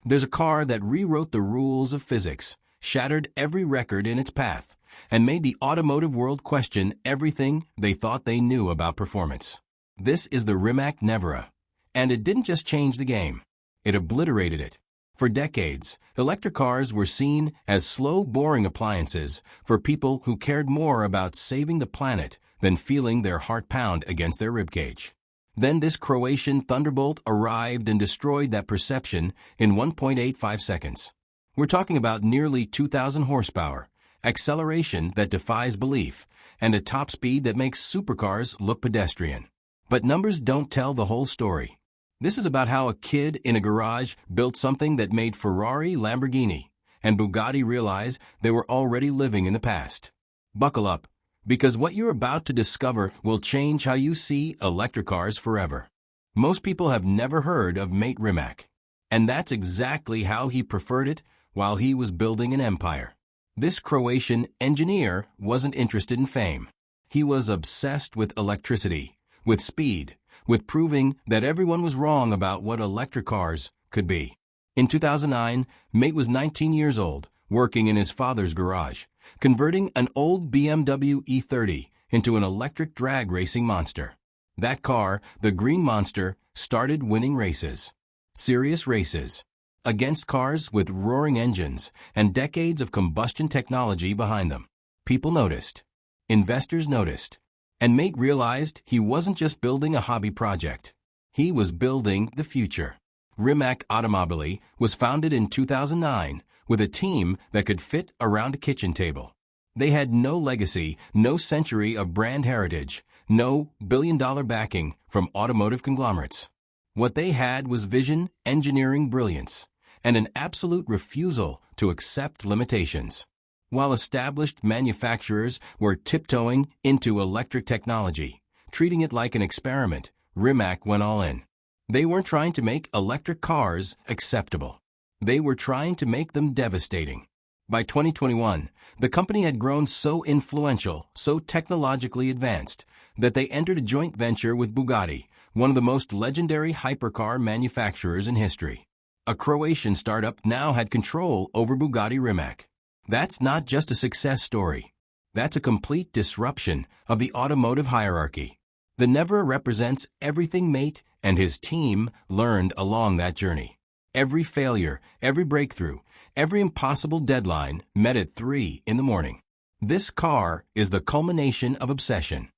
There's a car that rewrote the rules of physics, shattered every record in its path, and made the automotive world question everything they thought they knew about performance. This is the Rimac Nevera. And it didn't just change the game. It obliterated it. For decades, electric cars were seen as slow, boring appliances for people who cared more about saving the planet than feeling their heart pound against their ribcage. Then this Croatian thunderbolt arrived and destroyed that perception in 1.85 seconds. We're talking about nearly 2,000 horsepower, acceleration that defies belief, and a top speed that makes supercars look pedestrian. But numbers don't tell the whole story. This is about how a kid in a garage built something that made Ferrari, Lamborghini, and Bugatti realize they were already living in the past. Buckle up, because what you're about to discover will change how you see electric cars forever. Most people have never heard of Mate Rimac, and that's exactly how he preferred it while he was building an empire. This Croatian engineer wasn't interested in fame. He was obsessed with electricity, with speed, with proving that everyone was wrong about what electric cars could be. In 2009, Mate was 19 years old, working in his father's garage, converting an old BMW E30 into an electric drag racing monster. That car, the Green Monster, started winning races. Serious races. Against cars with roaring engines and decades of combustion technology behind them. People noticed. Investors noticed. And Mate realized he wasn't just building a hobby project. He was building the future. Rimac Automobili was founded in 2009 with a team that could fit around a kitchen table. They had no legacy, no century of brand heritage, no billion-dollar backing from automotive conglomerates. What they had was vision, engineering brilliance, and an absolute refusal to accept limitations. While established manufacturers were tiptoeing into electric technology, treating it like an experiment, Rimac went all in. They weren't trying to make electric cars acceptable. They were trying to make them devastating. By 2021, the company had grown so influential, so technologically advanced, that they entered a joint venture with Bugatti, one of the most legendary hypercar manufacturers in history. A Croatian startup now had control over Bugatti Rimac. That's not just a success story. That's a complete disruption of the automotive hierarchy. The Nevera represents everything Mate and his team learned along that journey. Every failure, every breakthrough, every impossible deadline met at 3 in the morning. This car is the culmination of obsession.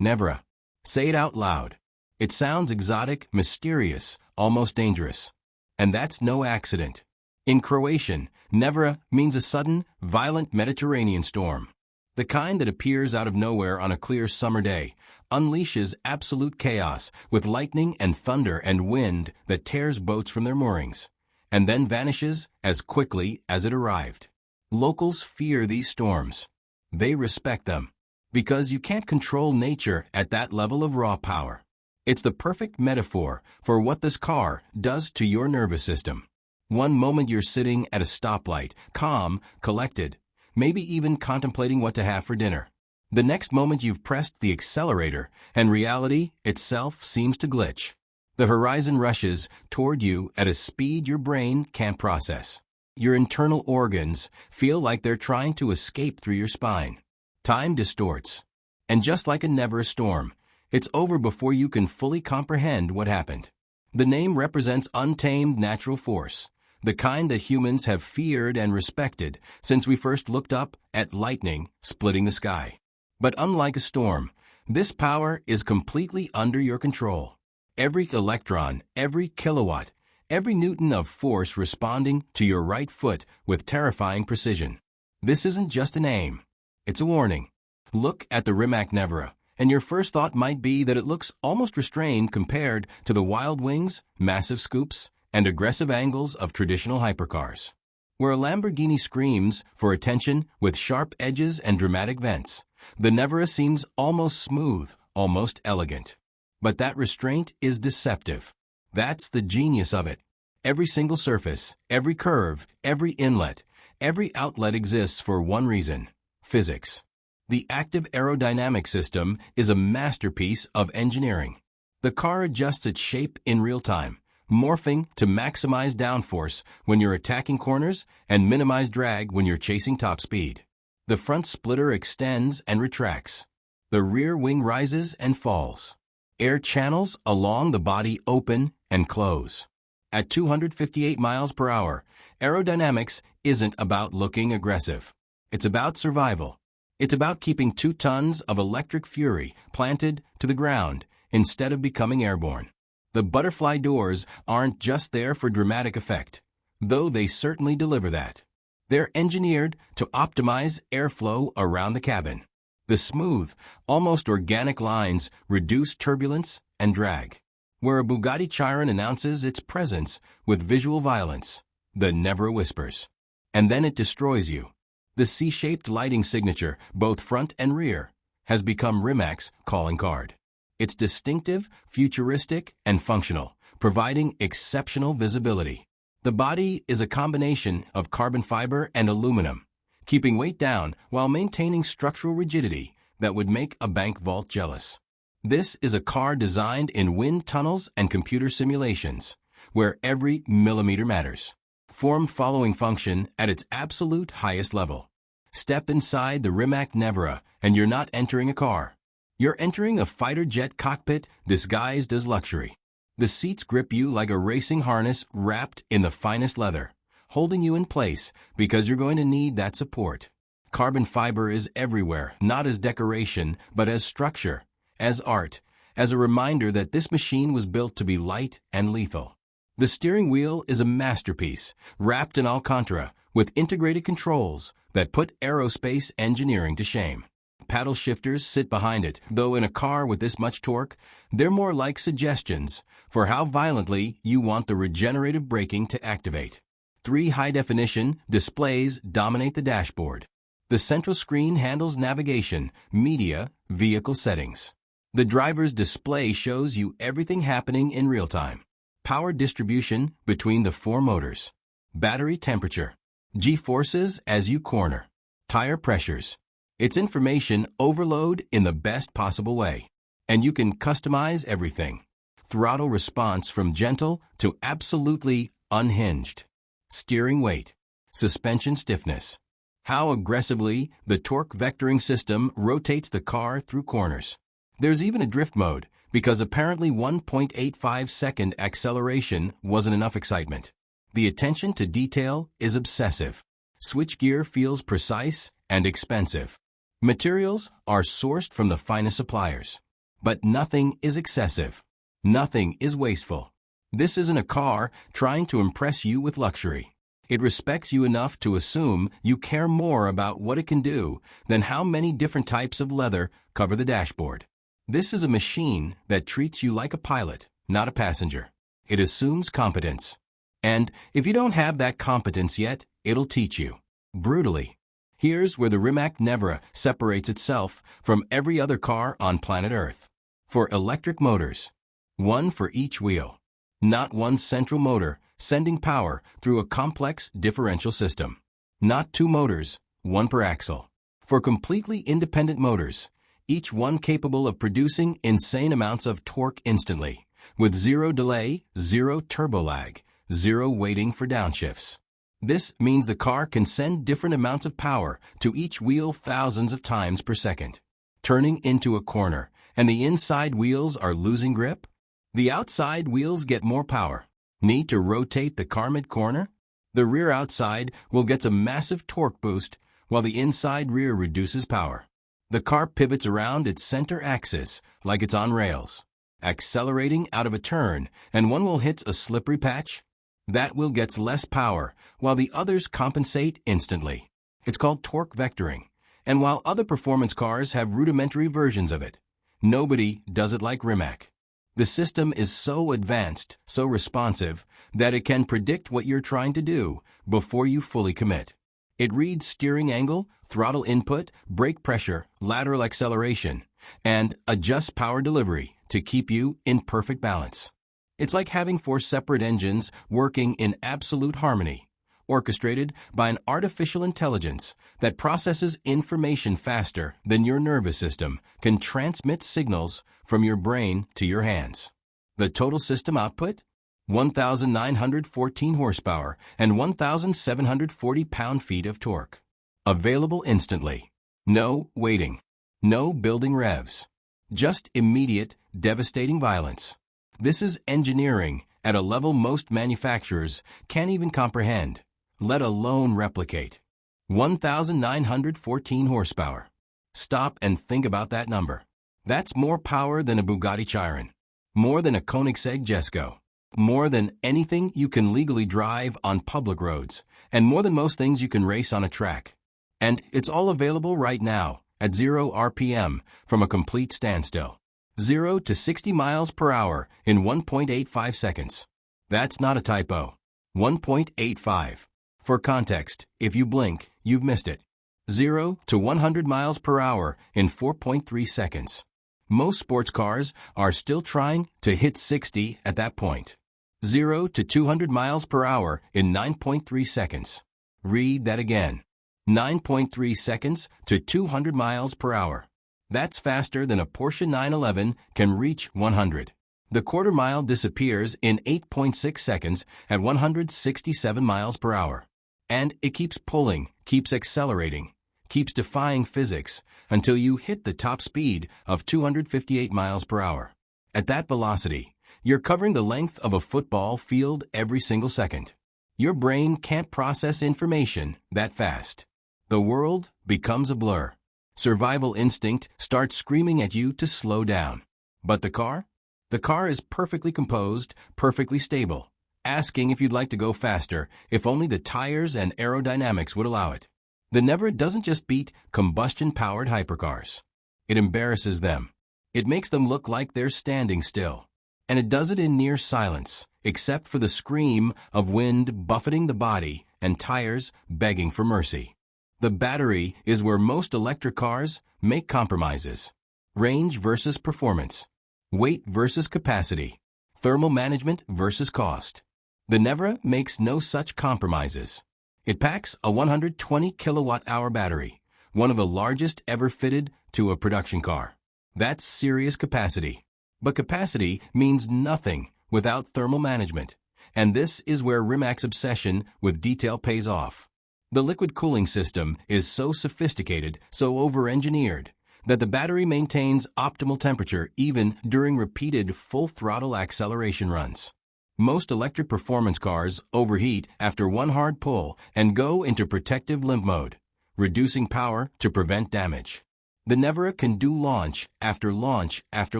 Nevera. Say it out loud. It sounds exotic, mysterious, almost dangerous. And that's no accident. In Croatian, Nevera means a sudden, violent Mediterranean storm. The kind that appears out of nowhere on a clear summer day, unleashes absolute chaos with lightning and thunder and wind that tears boats from their moorings, and then vanishes as quickly as it arrived. Locals fear these storms. They respect them, because you can't control nature at that level of raw power. It's the perfect metaphor for what this car does to your nervous system. One moment you're sitting at a stoplight, calm, collected, maybe even contemplating what to have for dinner. The next moment you've pressed the accelerator, and reality itself seems to glitch. The horizon rushes toward you at a speed your brain can't process. Your internal organs feel like they're trying to escape through your spine. Time distorts. And just like a Nevera storm, it's over before you can fully comprehend what happened. The name represents untamed natural force, the kind that humans have feared and respected since we first looked up at lightning splitting the sky. But unlike a storm, this power is completely under your control. Every electron, every kilowatt, every newton of force responding to your right foot with terrifying precision. This isn't just a name. It's a warning. Look at the Rimac Nevera, and your first thought might be that it looks almost restrained compared to the wild wings, massive scoops, and aggressive angles of traditional hypercars. Where a Lamborghini screams for attention with sharp edges and dramatic vents, the Nevera seems almost smooth, almost elegant. But that restraint is deceptive. That's the genius of it. Every single surface, every curve, every inlet, every outlet exists for one reason: physics. The active aerodynamic system is a masterpiece of engineering. The car adjusts its shape in real time, morphing to maximize downforce when you're attacking corners and minimize drag when you're chasing top speed. The front splitter extends and retracts. The rear wing rises and falls. Air channels along the body open and close. At 258 miles per hour, aerodynamics isn't about looking aggressive. It's about survival. It's about keeping 2 tons of electric fury planted to the ground instead of becoming airborne. The butterfly doors aren't just there for dramatic effect, though they certainly deliver that. They're engineered to optimize airflow around the cabin. The smooth, almost organic lines reduce turbulence and drag. Where a Bugatti Chiron announces its presence with visual violence, the Nevera whispers. And then it destroys you. The C-shaped lighting signature, both front and rear, has become Rimac's calling card. It's distinctive, futuristic, and functional, providing exceptional visibility. The body is a combination of carbon fiber and aluminum, keeping weight down while maintaining structural rigidity that would make a bank vault jealous. This is a car designed in wind tunnels and computer simulations, where every millimeter matters. Form-following function at its absolute highest level. Step inside the Rimac Nevera and you're not entering a car. You're entering a fighter jet cockpit disguised as luxury. The seats grip you like a racing harness wrapped in the finest leather, holding you in place because you're going to need that support. Carbon fiber is everywhere, not as decoration, but as structure, as art, as a reminder that this machine was built to be light and lethal. The steering wheel is a masterpiece, wrapped in Alcantara, with integrated controls that put aerospace engineering to shame. Paddle shifters sit behind it, though in a car with this much torque, they're more like suggestions for how violently you want the regenerative braking to activate. 3 high-definition displays dominate the dashboard. The central screen handles navigation, media, vehicle settings. The driver's display shows you everything happening in real time. Power distribution between the 4 motors. Battery temperature. G-forces as you corner. Tire pressures. It's information overload in the best possible way. And you can customize everything. Throttle response from gentle to absolutely unhinged. Steering weight. Suspension stiffness. How aggressively the torque vectoring system rotates the car through corners. There's even a drift mode, because apparently 1.85-second acceleration wasn't enough excitement. The attention to detail is obsessive. Switchgear feels precise and expensive. Materials are sourced from the finest suppliers. But nothing is excessive. Nothing is wasteful. This isn't a car trying to impress you with luxury. It respects you enough to assume you care more about what it can do than how many different types of leather cover the dashboard. This is a machine that treats you like a pilot, not a passenger. It assumes competence. And if you don't have that competence yet, it'll teach you. Brutally. Here's where the Rimac Nevera separates itself from every other car on planet Earth. For electric motors. 1 for each wheel. Not one central motor sending power through a complex differential system. Not 2 motors, 1 per axle. For completely independent motors, each one capable of producing insane amounts of torque instantly, with 0 delay, 0 turbo lag, 0 waiting for downshifts. This means the car can send different amounts of power to each wheel thousands of times per second. Turning into a corner, and the inside wheels are losing grip? The outside wheels get more power. Need to rotate the car mid-corner? The rear outside will get a massive torque boost, while the inside rear reduces power. The car pivots around its center axis like it's on rails, accelerating out of a turn, and one will hit a slippery patch. That wheel gets less power, while the others compensate instantly. It's called torque vectoring, and while other performance cars have rudimentary versions of it, nobody does it like Rimac. The system is so advanced, so responsive, that it can predict what you're trying to do before you fully commit. It reads steering angle, throttle input, brake pressure, lateral acceleration, and adjusts power delivery to keep you in perfect balance. It's like having 4 separate engines working in absolute harmony, orchestrated by an artificial intelligence that processes information faster than your nervous system can transmit signals from your brain to your hands. The total system output? 1,914 horsepower, and 1,740 pound-feet of torque. Available instantly. No waiting. No building revs. Just immediate, devastating violence. This is engineering at a level most manufacturers can't even comprehend, let alone replicate. 1,914 horsepower. Stop and think about that number. That's more power than a Bugatti Chiron. More than a Koenigsegg Jesko. More than anything you can legally drive on public roads, and more than most things you can race on a track. And it's all available right now, at 0 RPM, from a complete standstill. 0 to 60 miles per hour in 1.85 seconds. That's not a typo. 1.85. For context, if you blink, you've missed it. 0 to 100 miles per hour in 4.3 seconds. Most sports cars are still trying to hit 60 at that point. 0 to 200 miles per hour in 9.3 seconds. Read that again. 9.3 seconds to 200 miles per hour. That's faster than a Porsche 911 can reach 100. The quarter mile disappears in 8.6 seconds at 167 miles per hour. And it keeps pulling, keeps accelerating, keeps defying physics until you hit the top speed of 258 miles per hour. At that velocity, you're covering the length of a football field every single second. Your brain can't process information that fast. The world becomes a blur. Survival instinct starts screaming at you to slow down. But the car? The car is perfectly composed, perfectly stable, asking if you'd like to go faster if only the tires and aerodynamics would allow it. The Nevera doesn't just beat combustion-powered hypercars. It embarrasses them. It makes them look like they're standing still. And it does it in near silence, except for the scream of wind buffeting the body and tires begging for mercy. The battery is where most electric cars make compromises. Range versus performance. Weight versus capacity. Thermal management versus cost. The Nevera makes no such compromises. It packs a 120 kilowatt-hour battery, one of the largest ever fitted to a production car. That's serious capacity. But capacity means nothing without thermal management. And this is where Rimac's obsession with detail pays off. The liquid cooling system is so sophisticated, so over-engineered, that the battery maintains optimal temperature even during repeated full-throttle acceleration runs. Most electric performance cars overheat after one hard pull and go into protective limp mode, reducing power to prevent damage. The Nevera can do launch after launch after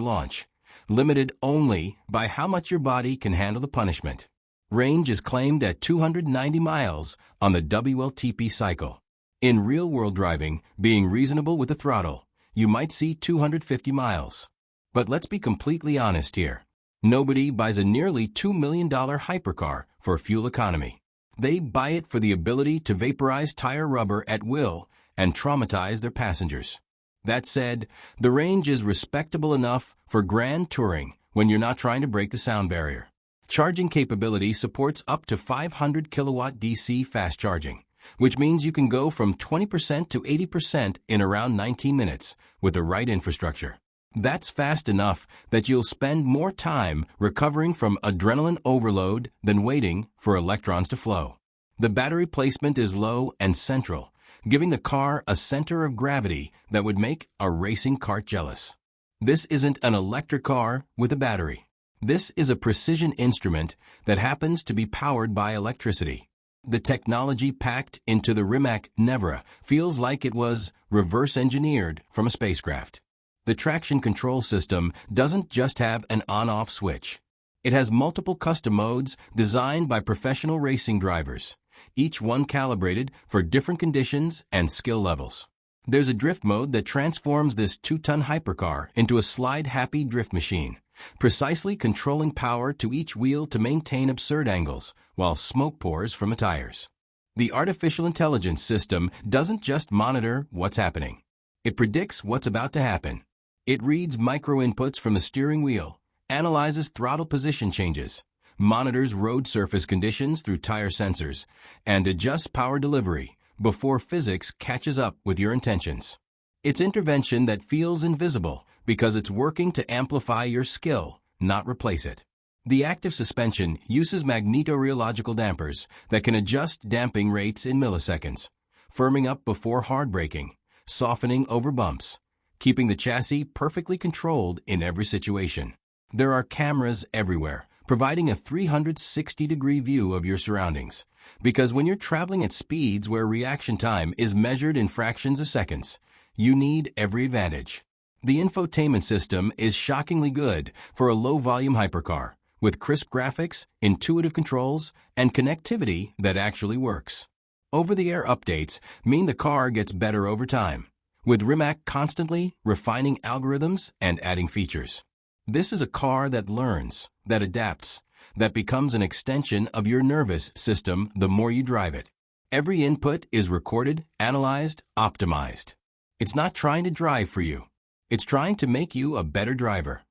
launch, limited only by how much your body can handle the punishment. Range is claimed at 290 miles on the WLTP cycle. In real-world driving, being reasonable with the throttle, you might see 250 miles. But let's be completely honest here. Nobody buys a nearly $2 million hypercar for fuel economy. They buy it for the ability to vaporize tire rubber at will and traumatize their passengers. That said, the range is respectable enough for grand touring when you're not trying to break the sound barrier. Charging capability supports up to 500 kilowatt DC fast charging, which means you can go from 20% to 80% in around 19 minutes with the right infrastructure. That's fast enough that you'll spend more time recovering from adrenaline overload than waiting for electrons to flow. The battery placement is low and central, giving the car a center of gravity that would make a racing cart jealous. This isn't an electric car with a battery. This is a precision instrument that happens to be powered by electricity. The technology packed into the Rimac Nevera feels like it was reverse-engineered from a spacecraft. The traction control system doesn't just have an on-off switch. It has multiple custom modes designed by professional racing drivers, each one calibrated for different conditions and skill levels. There's a drift mode that transforms this 2-ton hypercar into a slide-happy drift machine, precisely controlling power to each wheel to maintain absurd angles while smoke pours from the tires. The artificial intelligence system doesn't just monitor what's happening. It predicts what's about to happen. It reads micro-inputs from the steering wheel, analyzes throttle position changes, monitors road surface conditions through tire sensors, and adjusts power delivery before physics catches up with your intentions. It's intervention that feels invisible because it's working to amplify your skill, not replace it. The active suspension uses magnetorheological dampers that can adjust damping rates in milliseconds, firming up before hard braking, softening over bumps, keeping the chassis perfectly controlled in every situation. There are cameras everywhere, providing a 360-degree view of your surroundings. Because when you're traveling at speeds where reaction time is measured in fractions of seconds, you need every advantage. The infotainment system is shockingly good for a low-volume hypercar, with crisp graphics, intuitive controls, and connectivity that actually works. Over-the-air updates mean the car gets better over time, with Rimac constantly refining algorithms and adding features. This is a car that learns, that adapts, that becomes an extension of your nervous system the more you drive it. Every input is recorded, analyzed, optimized. It's not trying to drive for you. It's trying to make you a better driver.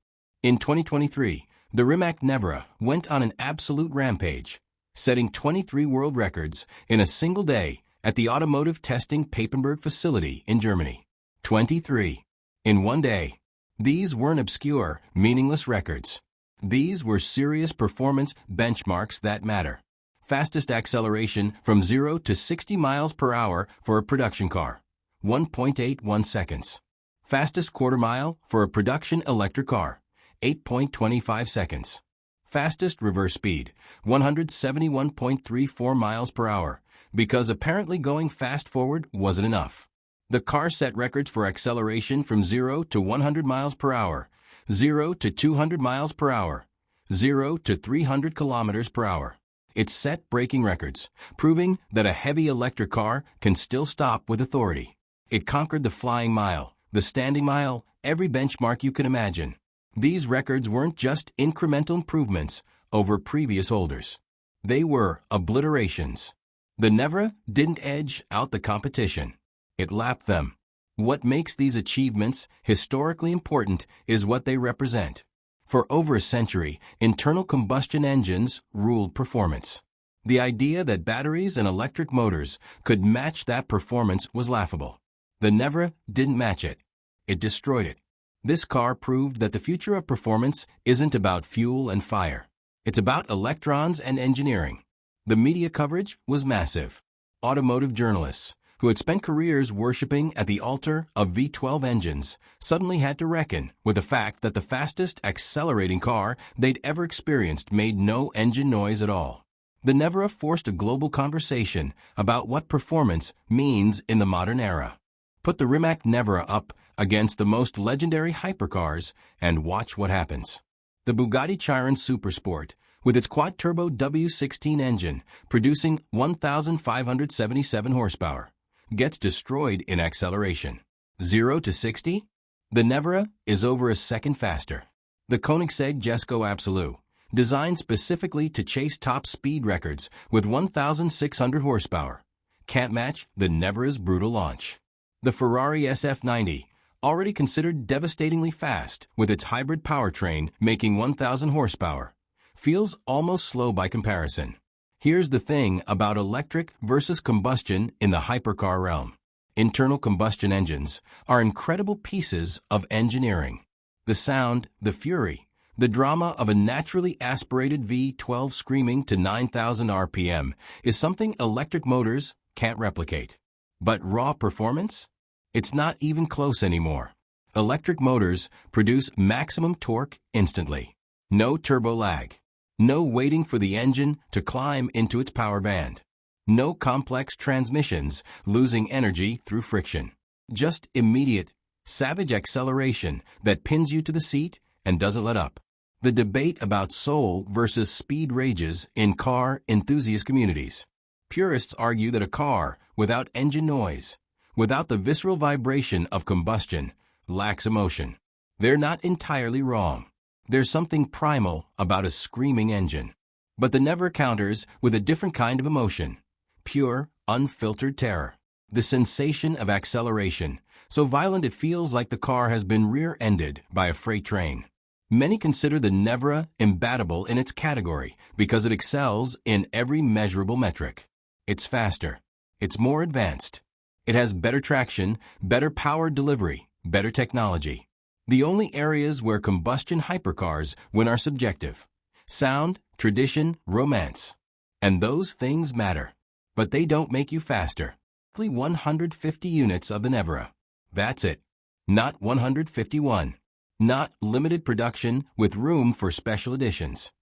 In 2023, the Rimac Nevera went on an absolute rampage, setting 23 world records in a single day at the automotive testing Papenburg facility in Germany. 23. In one day. These weren't obscure, meaningless records. These were serious performance benchmarks that matter. Fastest acceleration from 0 to 60 miles per hour for a production car, 1.81 seconds. Fastest quarter mile for a production electric car, 8.25 seconds. Fastest reverse speed, 171.34 miles per hour, because apparently going fast forward wasn't enough. The car set records for acceleration from 0 to 100 miles per hour, 0 to 200 miles per hour, 0 to 300 kilometers per hour. It set braking records, proving that a heavy electric car can still stop with authority. It conquered the flying mile, the standing mile, every benchmark you can imagine. These records weren't just incremental improvements over previous holders. They were obliterations. The Nevera didn't edge out the competition. It lapped them. What makes these achievements historically important is what they represent. For over a century, internal combustion engines ruled performance. The idea that batteries and electric motors could match that performance was laughable. The Nevera didn't match it. It destroyed it. This car proved that the future of performance isn't about fuel and fire. It's about electrons and engineering. The media coverage was massive. Automotive journalists, who had spent careers worshipping at the altar of V12 engines, suddenly had to reckon with the fact that the fastest accelerating car they'd ever experienced made no engine noise at all. The Nevera forced a global conversation about what performance means in the modern era. Put the Rimac Nevera up against the most legendary hypercars and watch what happens. The Bugatti Chiron Supersport, with its quad-turbo W16 engine producing 1,577 horsepower, gets destroyed in acceleration. 0 to 60? The Nevera is over a second faster. The Koenigsegg Jesko Absolute, designed specifically to chase top speed records with 1,600 horsepower, can't match the Nevera's brutal launch. The Ferrari SF90, already considered devastatingly fast with its hybrid powertrain making 1,000 horsepower, feels almost slow by comparison. Here's the thing about electric versus combustion in the hypercar realm. Internal combustion engines are incredible pieces of engineering. The sound, the fury, the drama of a naturally aspirated V12 screaming to 9,000 RPM is something electric motors can't replicate. But raw performance? It's not even close anymore. Electric motors produce maximum torque instantly. No turbo lag. No waiting for the engine to climb into its power band. No complex transmissions losing energy through friction. Just immediate, savage acceleration that pins you to the seat and doesn't let up. The debate about soul versus speed rages in car enthusiast communities. Purists argue that a car without engine noise, without the visceral vibration of combustion, lacks emotion. They're not entirely wrong. There's something primal about a screaming engine. But the Nevera counters with a different kind of emotion. Pure, unfiltered terror. The sensation of acceleration, so violent it feels like the car has been rear-ended by a freight train. Many consider the Nevera imbattable in its category because it excels in every measurable metric. It's faster. It's more advanced. It has better traction, better power delivery, better technology. The only areas where combustion hypercars win are subjective. Sound, tradition, romance. And those things matter. But they don't make you faster. Only 150 units of the Nevera. That's it. Not 151. Not limited production with room for special editions.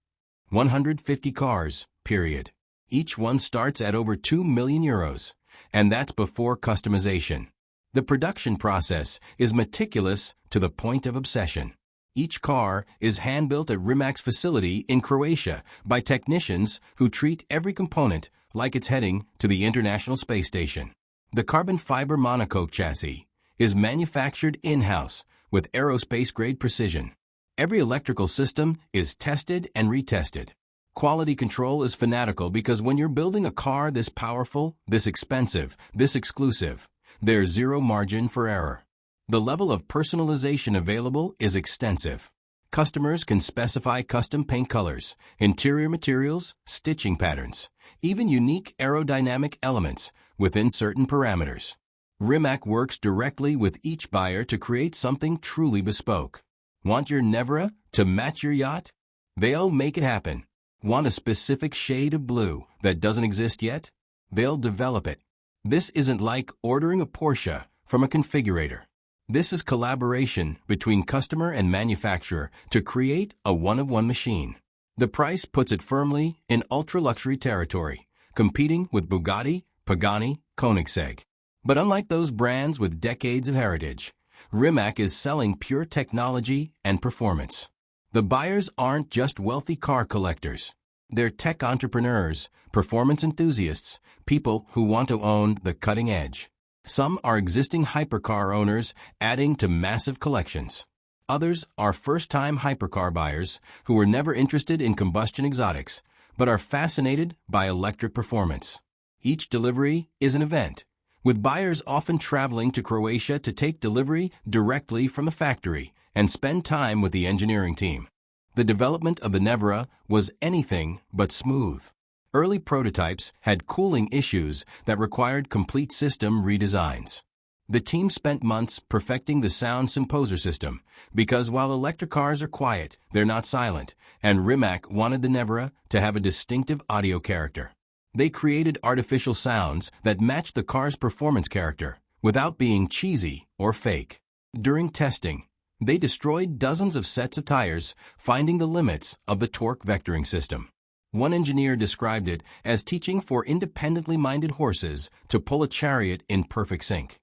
150 cars, period. Each one starts at over 2 million euros, and that's before customization. The production process is meticulous to the point of obsession. Each car is hand-built at Rimac's facility in Croatia by technicians who treat every component like it's heading to the International Space Station. The carbon fiber monocoque chassis is manufactured in-house with aerospace-grade precision. Every electrical system is tested and retested. Quality control is fanatical because when you're building a car this powerful, this expensive, this exclusive, there's zero margin for error. The level of personalization available is extensive. Customers can specify custom paint colors, interior materials, stitching patterns, even unique aerodynamic elements within certain parameters. Rimac works directly with each buyer to create something truly bespoke. Want your Nevera to match your yacht? They'll make it happen. Want a specific shade of blue that doesn't exist yet? They'll develop it. This isn't like ordering a Porsche from a configurator. This is collaboration between customer and manufacturer to create a one-of-one machine. The price puts it firmly in ultra-luxury territory, competing with Bugatti, Pagani, Koenigsegg. But unlike those brands with decades of heritage, Rimac is selling pure technology and performance. The buyers aren't just wealthy car collectors. They're tech entrepreneurs, performance enthusiasts, people who want to own the cutting edge. Some are existing HyperCar owners adding to massive collections. Others are first-time HyperCar buyers who were never interested in combustion exotics, but are fascinated by electric performance. Each delivery is an event, with buyers often traveling to Croatia to take delivery directly from the factory and spend time with the engineering team. The development of the Nevera was anything but smooth. Early prototypes had cooling issues that required complete system redesigns. The team spent months perfecting the sound composer system because while electric cars are quiet, they're not silent, and Rimac wanted the Nevera to have a distinctive audio character. They created artificial sounds that matched the car's performance character without being cheesy or fake. During testing, they destroyed dozens of sets of tires, finding the limits of the torque vectoring system. One engineer described it as teaching for independently minded horses to pull a chariot in perfect sync.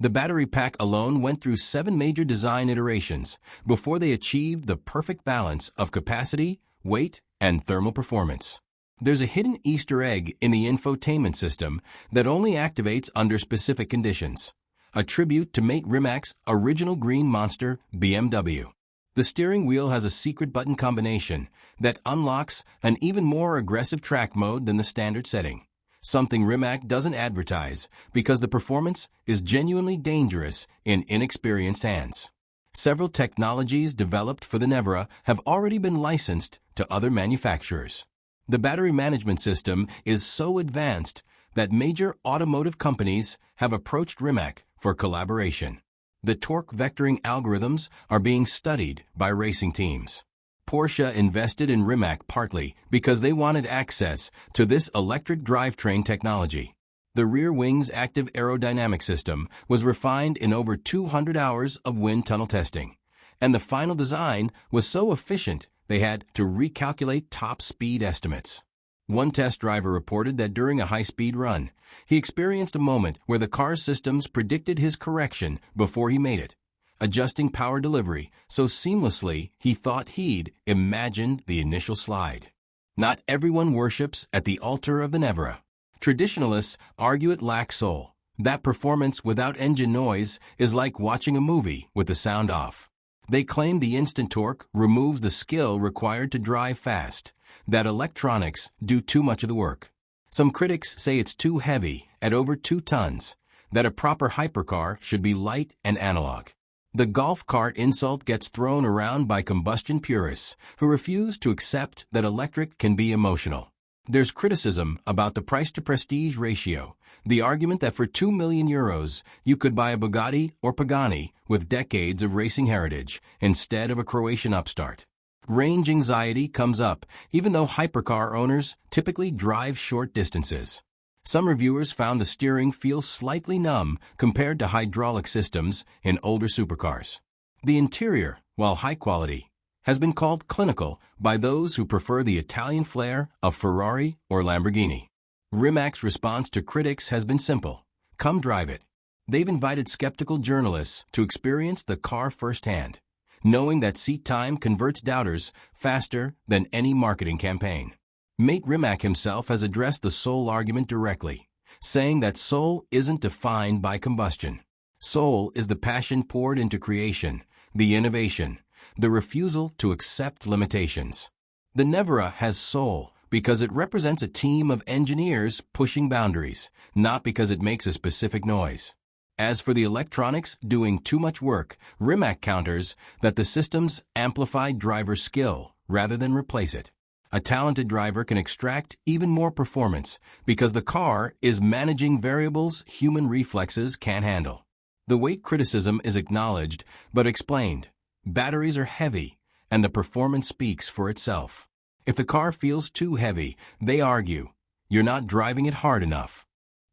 The battery pack alone went through 7 major design iterations before they achieved the perfect balance of capacity, weight, and thermal performance. There's a hidden Easter egg in the infotainment system that only activates under specific conditions, a tribute to mate Rimac's original green monster BMW. The steering wheel has a secret button combination that unlocks an even more aggressive track mode than the standard setting, something Rimac doesn't advertise because the performance is genuinely dangerous in inexperienced hands. Several technologies developed for the Nevera have already been licensed to other manufacturers. The battery management system is so advanced that major automotive companies have approached Rimac for collaboration. The torque vectoring algorithms are being studied by racing teams. Porsche invested in Rimac partly because they wanted access to this electric drivetrain technology. The rear wing's active aerodynamic system was refined in over 200 hours of wind tunnel testing, and the final design was so efficient they had to recalculate top speed estimates. One test driver reported that during a high-speed run, he experienced a moment where the car's systems predicted his correction before he made it, adjusting power delivery so seamlessly he thought he'd imagined the initial slide. Not everyone worships at the altar of the Nevera. Traditionalists argue it lacks soul. That performance without engine noise is like watching a movie with the sound off. They claim the instant torque removes the skill required to drive fast, that electronics do too much of the work. Some critics say it's too heavy, at over 2 tons, that a proper hypercar should be light and analog. The golf cart insult gets thrown around by combustion purists who refuse to accept that electric can be emotional. There's criticism about the price-to-prestige ratio, the argument that for 2 million euros you could buy a Bugatti or Pagani with decades of racing heritage instead of a Croatian upstart. Range anxiety comes up, even though hypercar owners typically drive short distances. Some reviewers found the steering feel slightly numb compared to hydraulic systems in older supercars. The interior, while high quality, has been called clinical by those who prefer the Italian flair of Ferrari or Lamborghini. Rimac's response to critics has been simple: come drive it. They've invited skeptical journalists to experience the car firsthand, knowing that seat time converts doubters faster than any marketing campaign. Mate Rimac himself has addressed the soul argument directly, saying that soul isn't defined by combustion. Soul is the passion poured into creation, the innovation, the refusal to accept limitations. The Nevera has soul because it represents a team of engineers pushing boundaries, not because it makes a specific noise. As for the electronics doing too much work, Rimac counters that the systems amplify driver skill rather than replace it. A talented driver can extract even more performance because the car is managing variables human reflexes can't handle. The weight criticism is acknowledged but explained. Batteries are heavy, and the performance speaks for itself. If the car feels too heavy, they argue, you're not driving it hard enough.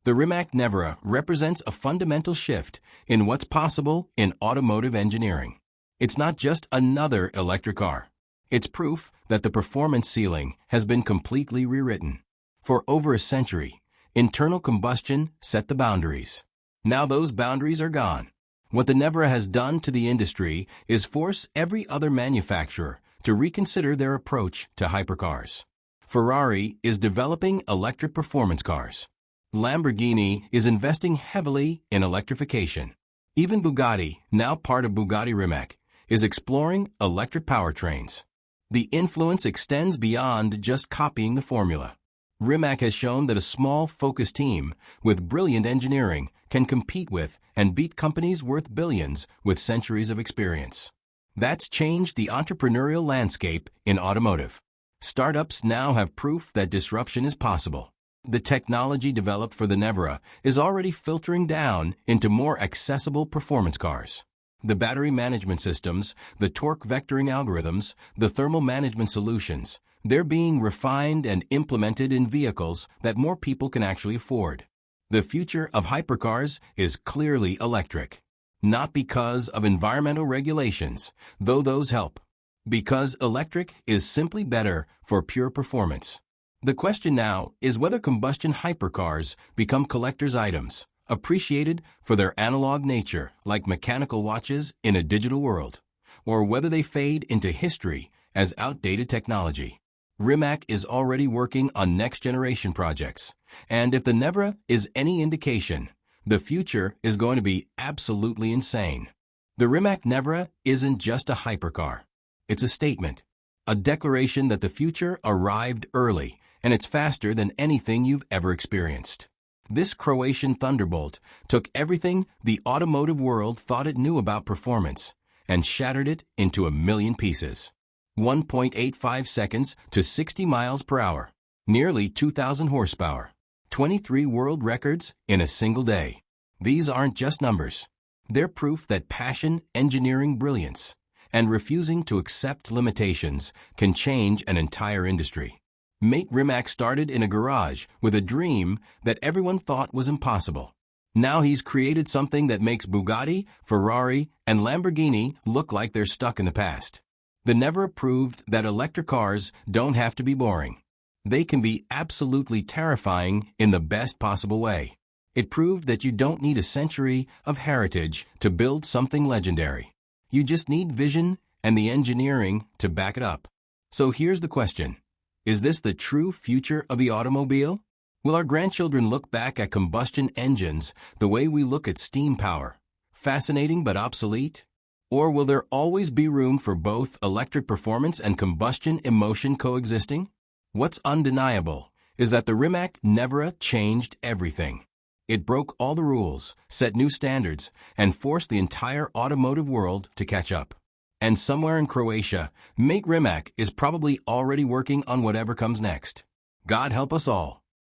The Rimac Nevera represents a fundamental shift in what's possible in automotive engineering. It's not just another electric car. It's proof that the performance ceiling has been completely rewritten. For over a century, internal combustion set the boundaries. Now those boundaries are gone. What the Nevera has done to the industry is force every other manufacturer to reconsider their approach to hypercars. Ferrari is developing electric performance cars. Lamborghini is investing heavily in electrification. Even Bugatti, now part of Bugatti Rimac, is exploring electric powertrains. The influence extends beyond just copying the formula. Rimac has shown that a small, focused team with brilliant engineering can compete with and beat companies worth billions with centuries of experience. That's changed the entrepreneurial landscape in automotive. Startups now have proof that disruption is possible. The technology developed for the Nevera is already filtering down into more accessible performance cars. The battery management systems, the torque vectoring algorithms, the thermal management solutions, they're being refined and implemented in vehicles that more people can actually afford. The future of hypercars is clearly electric. Not because of environmental regulations, though those help. Because electric is simply better for pure performance. The question now is whether combustion hypercars become collector's items, appreciated for their analog nature like mechanical watches in a digital world, or whether they fade into history as outdated technology. Rimac is already working on next-generation projects, and if the Nevera is any indication, the future is going to be absolutely insane. The Rimac Nevera isn't just a hypercar. It's a statement, a declaration that the future arrived early, and it's faster than anything you've ever experienced. This Croatian thunderbolt took everything the automotive world thought it knew about performance and shattered it into a million pieces. 1.85 seconds to 60 miles per hour, nearly 2,000 horsepower, 23 world records in a single day. These aren't just numbers. They're proof that passion, engineering brilliance, and refusing to accept limitations can change an entire industry. Mate Rimac started in a garage with a dream that everyone thought was impossible. Now he's created something that makes Bugatti, Ferrari, and Lamborghini look like they're stuck in the past. The Nevera proved that electric cars don't have to be boring. They can be absolutely terrifying in the best possible way. It proved that you don't need a century of heritage to build something legendary. You just need vision and the engineering to back it up. So here's the question. Is this the true future of the automobile? Will our grandchildren look back at combustion engines the way we look at steam power? Fascinating but obsolete? Or will there always be room for both electric performance and combustion emotion coexisting? What's undeniable is that the Rimac Nevera changed everything. It broke all the rules, set new standards, and forced the entire automotive world to catch up. And somewhere in Croatia, Mate Rimac is probably already working on whatever comes next. God help us all.